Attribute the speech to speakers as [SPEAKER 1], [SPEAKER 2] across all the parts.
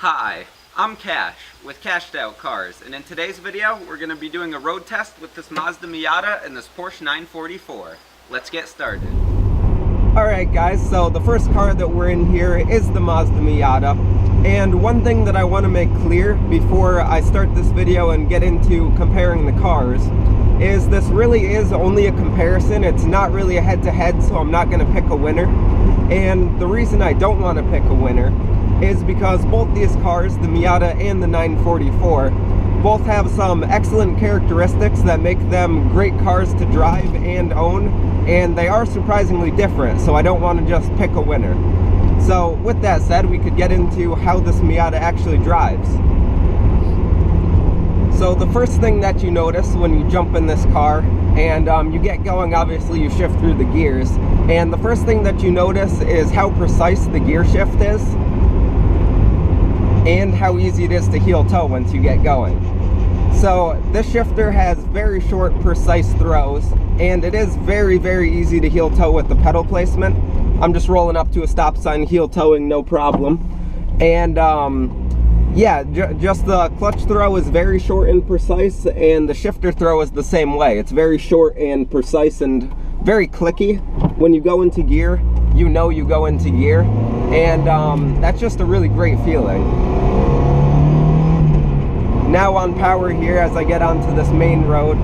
[SPEAKER 1] Hi, I'm Cash with CashedOutCars, and in today's video we're going to be doing a road test with this Mazda Miata and this Porsche 944. Let's get started.
[SPEAKER 2] Alright guys, so the first car that we're in here is the Mazda Miata, and one thing that I want to make clear before I start this video and get into comparing the cars is this really is only a comparison. It's not really a head-to-head, so I'm not going to pick a winner. And the reason I don't want to pick a winner is because both these cars, the Miata and the 944, both have some excellent characteristics that make them great cars to drive and own, and they are surprisingly different, so I don't want to just pick a winner. So with that said, we could get into how this Miata actually drives. So the first thing that you notice when you jump in this car and you get going, obviously you shift through the gears, and the first thing that you notice is how precise the gear shift is and how easy it is to heel toe once you get going. So this shifter has very short, precise throws, and it is very, very easy to heel toe with the pedal placement. I'm just rolling up to a stop sign, heel toeing, no problem. And yeah, just the clutch throw is very short and precise, and the shifter throw is the same way. It's very short and precise and very clicky. When you go into gear, you know you go into gear, and that's just a really great feeling. Now on power here, as I get onto this main road,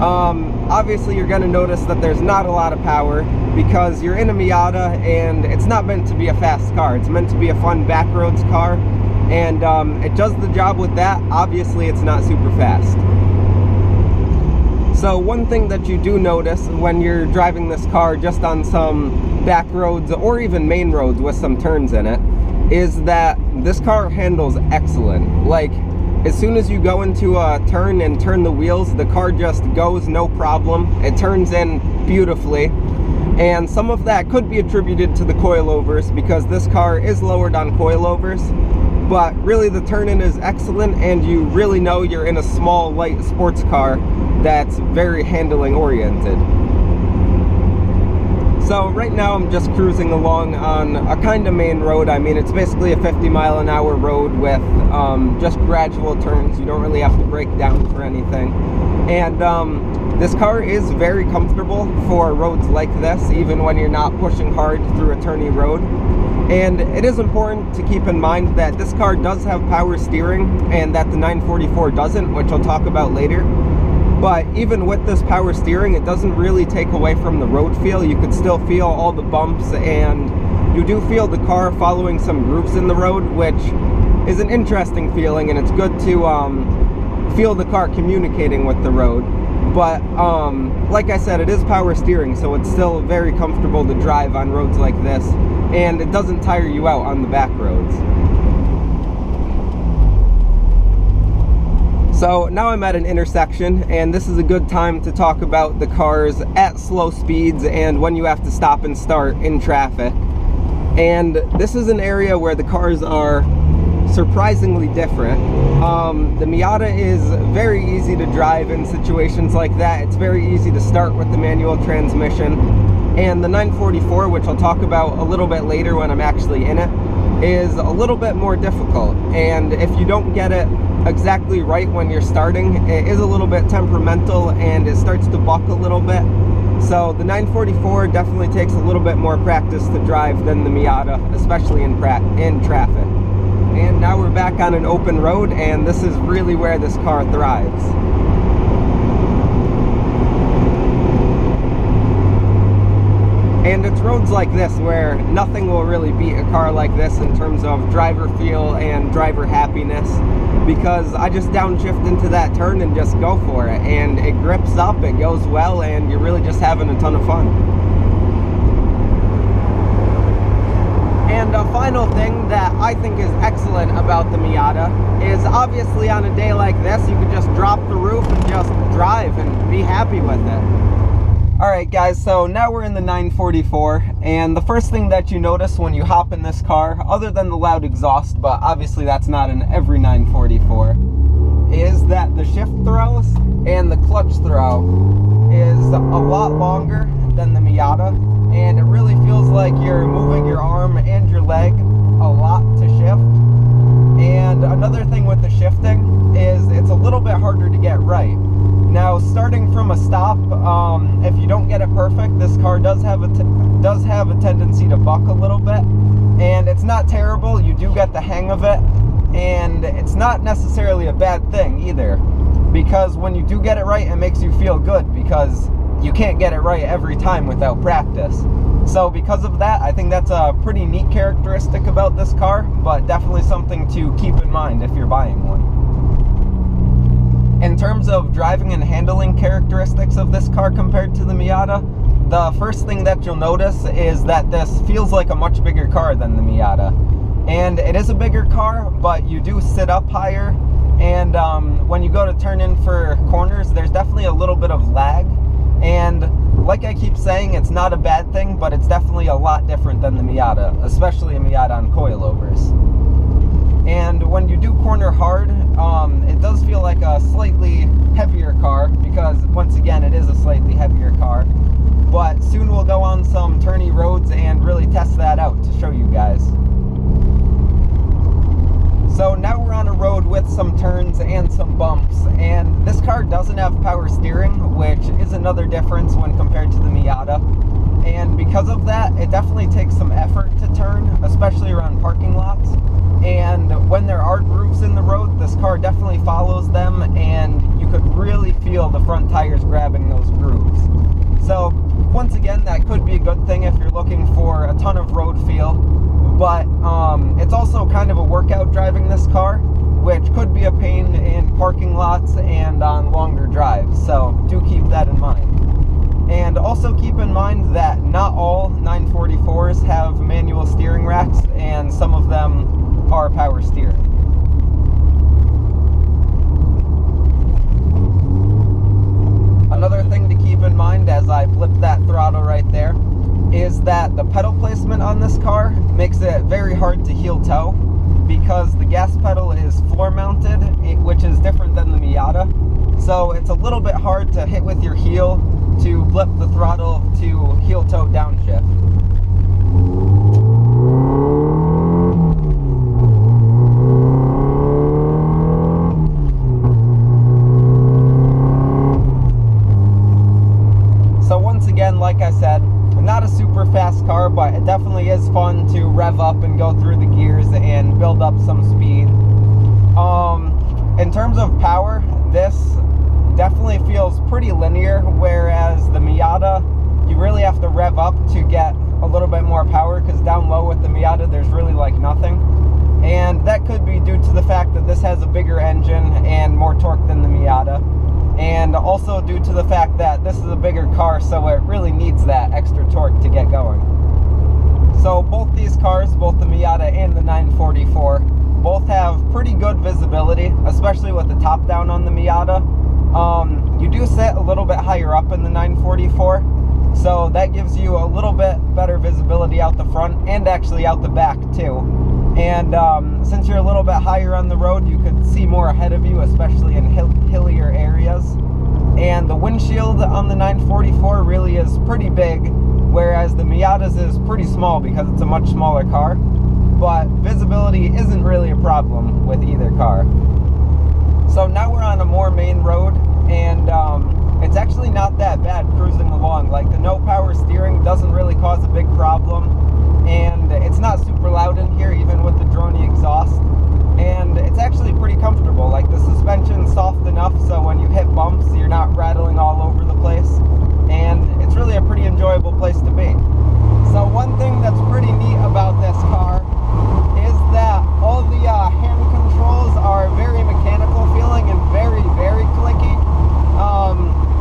[SPEAKER 2] obviously you're going to notice that there's not a lot of power because you're in a Miata and it's not meant to be a fast car. It's meant to be a fun backroads car, and it does the job with that. Obviously it's not super fast. So one thing that you do notice when you're driving this car just on some back roads or even main roads with some turns in it is that this car handles excellent. Like, as soon as you go into a turn and turn the wheels, the car just goes no problem. It turns in beautifully. And some of that could be attributed to the coilovers because this car is lowered on coilovers. But really the turn-in is excellent, and you really know you're in a small, light sports car that's very handling oriented. So right now I'm just cruising along on a kind of main road. I mean, it's basically a 50-mile-an-hour road with just gradual turns. You don't really have to brake down for anything. And this car is very comfortable for roads like this, even when you're not pushing hard through a turny road. And it is important to keep in mind that this car does have power steering and that the 944 doesn't, which I'll talk about later. But even with this power steering, it doesn't really take away from the road feel. You could still feel all the bumps, and you do feel the car following some grooves in the road, which is an interesting feeling, and it's good to feel the car communicating with the road. But like I said, it is power steering, so it's still very comfortable to drive on roads like this, and it doesn't tire you out on the back roads. So now I'm at an intersection, and this is a good time to talk about the cars at slow speeds and when you have to stop and start in traffic. And this is an area where the cars are surprisingly different. The Miata is very easy to drive in situations like that. It's very easy to start with the manual transmission. And the 944, which I'll talk about a little bit later when I'm actually in it, is a little bit more difficult. And if you don't get it exactly right when you're starting, it is a little bit temperamental and it starts to buck a little bit. So the 944 definitely takes a little bit more practice to drive than the Miata, especially in traffic. And now we're back on an open road, and this is really where this car thrives. And it's roads like this where nothing will really beat a car like this in terms of driver feel and driver happiness, because I just downshift into that turn and just go for it, and it grips up, it goes well, and you're really just having a ton of fun. And a final thing that I think is excellent about the Miata is obviously on a day like this, you could just drop the roof and just drive and be happy with it. Alright guys, so now we're in the 944, and the first thing that you notice when you hop in this car, other than the loud exhaust, but obviously that's not in every 944, is that the shift throws and the clutch throw is a lot longer than the Miata, and it really feels like you're moving your arm and your leg a lot to shift. And to buck a little bit. And it's not terrible, you do get the hang of it, and it's not necessarily a bad thing either, because when you do get it right, it makes you feel good, because you can't get it right every time without practice. So because of that, I think that's a pretty neat characteristic about this car, but definitely something to keep in mind if you're buying one. In terms of driving and handling characteristics of this car compared to the Miata, the first thing that you'll notice is that this feels like a much bigger car than the Miata. And it is a bigger car, but you do sit up higher, and when you go to turn in for corners, there's definitely a little bit of lag. And like I keep saying, it's not a bad thing, but it's definitely a lot different than the Miata, especially a Miata on coilovers. And when you do corner hard, it does feel like a slightly heavier car, because once again, it is a slightly heavier car. But soon we'll go on some turny roads and really test that out to show you guys. So now we're on a road with some turns and some bumps, and this car doesn't have power steering, which is another difference when compared to the Miata. And because of that, it definitely takes some effort to turn, especially around parking lots. And when there are grooves in the road, this car definitely follows them, and you could really feel the front tires grabbing those grooves. So once again, that could be a good thing if you're looking for a ton of road feel, but it's also kind of a workout driving this car, which could be a pain in parking lots and on longer drives, so do keep that in mind. And also keep in mind that not all 944s have manual steering racks, and some of them are power steering. Another thing to keep in mind as I blip that throttle right there is that the pedal placement on this car makes it very hard to heel toe, because the gas pedal is floor mounted, which is different than the Miata. So it's a little bit hard to hit with your heel to blip the throttle to heel toe downshift. So once again, like I said, not a super fast car, but it definitely is fun to rev up and go through the gears and build up some speed. In terms of power, this definitely feels pretty linear, whereas the Miata, you really have to rev up to get a little bit more power, because down low with the Miata, there's really like nothing. And that could be due to the fact that this has a bigger engine and more torque than the Miata. And also due to the fact that this is a bigger car, so it really needs that extra torque to get going. So both these cars, both the Miata and the 944, both have pretty good visibility, especially with the top down on the Miata. You do sit a little bit higher up in the 944, so that gives you a little bit better visibility out the front and actually out the back too. And since you're a little bit higher on the road, you could see more ahead of you, especially in hillier areas. And the windshield on the 944 really is pretty big, whereas the Miata's is pretty small because it's a much smaller car. But visibility isn't really a problem with either car. So now we're on a more main road, and it's actually not that bad cruising along. Like, the no power steering doesn't really cause a big problem, and it's not super loud in here, even with the droney exhaust. And it's actually pretty comfortable. Like, the suspension's soft enough so when you hit bumps, you're not rattling all over the place. And it's really a pretty enjoyable place to be. So one thing that's pretty neat about this car is that all the hand controls are very mechanical feeling and very, very clicky.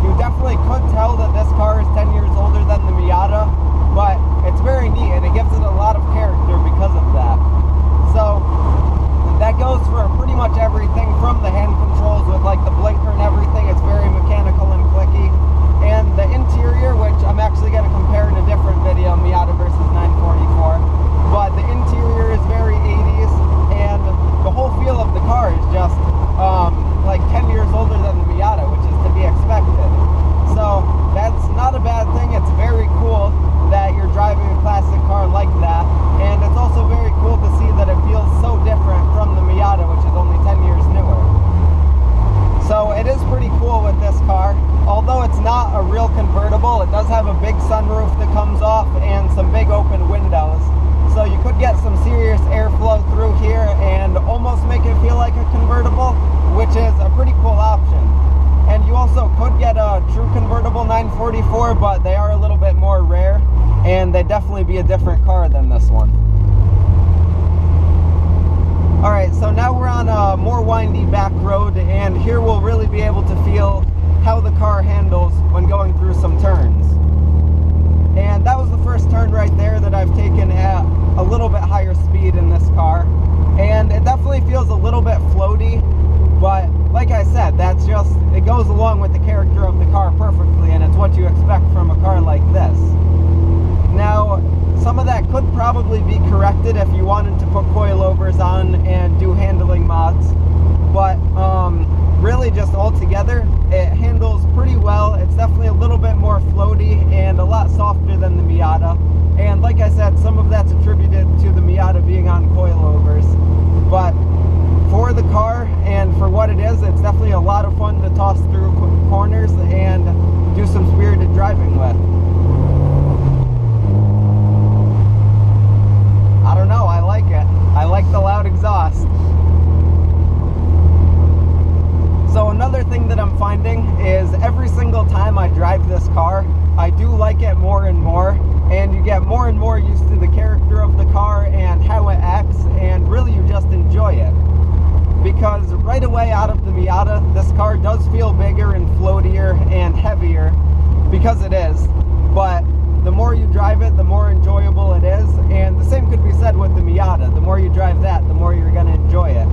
[SPEAKER 2] You definitely could tell that this car is 10 years older than the Miata, but it's very neat and it gives it a lot of character because of that. So on a more windy back road, and here we'll really be able to feel how the car handles when going through some turns. And that was the first turn right there that I've taken at a little bit higher speed in this car. And it definitely feels a little bit floaty, but like I said, that's just, it goes along with the character of the car perfectly, and it's what you expect from a car like this. Now, some of that could probably be corrected if you wanted to put coilovers on and do handling mods, but really just altogether, it handles pretty well. It's definitely a little bit more floaty and a lot softer than the Miata. And like I said, some of that's attributed to the Miata being on coilovers. But for the car and for what it is, it's definitely a lot of fun to toss through corners and do some spirited driving with. I don't know, I like it. I like the loud exhaust. So another thing that I'm finding is every single time I drive this car, I do like it more and more, and you get more and more used to the character of the car and how it acts, and really you just enjoy it. Because right away out of the Miata, this car does feel bigger and floatier and heavier, because it is, but the more you drive it, the more enjoyable it is, and the same could be said with the Miata. The more you drive that, the more you're going to enjoy it.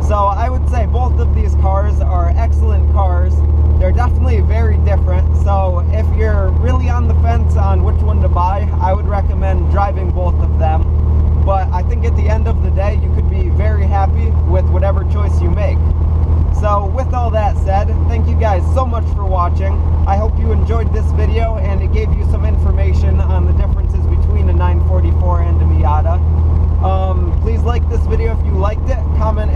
[SPEAKER 2] So I would say both of these cars are excellent cars. They're definitely very different, so if you're really on the fence on which one to buy, I would recommend driving both of them. But I think at the end of the day, you could be very happy with whatever choice you make. So with all that said, thank you guys so much for watching. I hope you enjoyed this video and it gave you some information on the differences between a 944 and a Miata. Please like this video if you liked it, comment